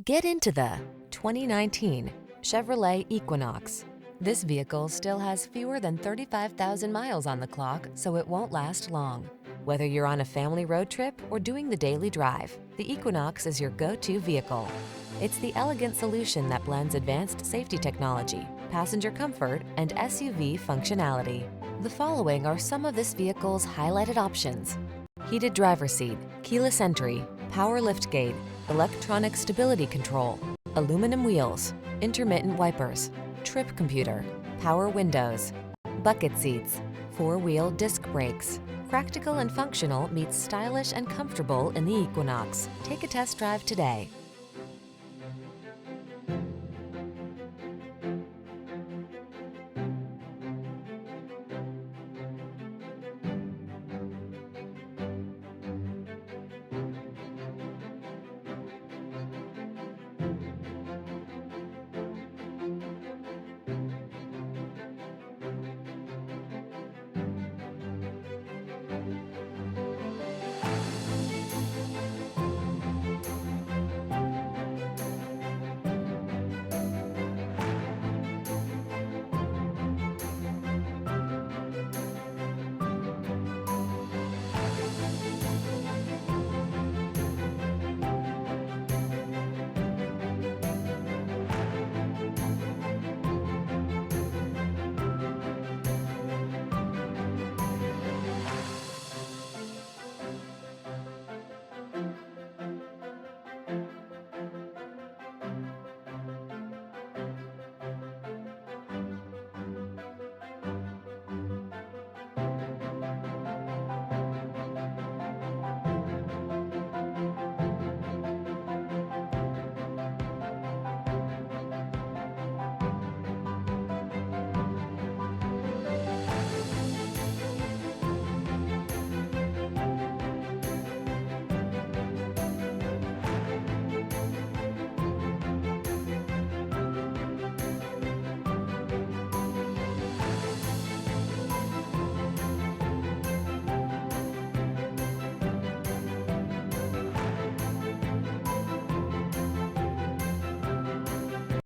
Get into the 2019 Chevrolet Equinox. This vehicle still has fewer than 35,000 miles on the clock, so it won't last long. Whether you're on a family road trip or doing the daily drive, the Equinox is your go-to vehicle. It's the elegant solution that blends advanced safety technology, passenger comfort, and SUV functionality. The following are some of this vehicle's highlighted options: heated driver's seat, keyless entry, power liftgate, electronic stability control, aluminum wheels, intermittent wipers, trip computer, power windows, bucket seats, four-wheel disc brakes. Practical and functional meets stylish and comfortable in the Equinox. Take a test drive today.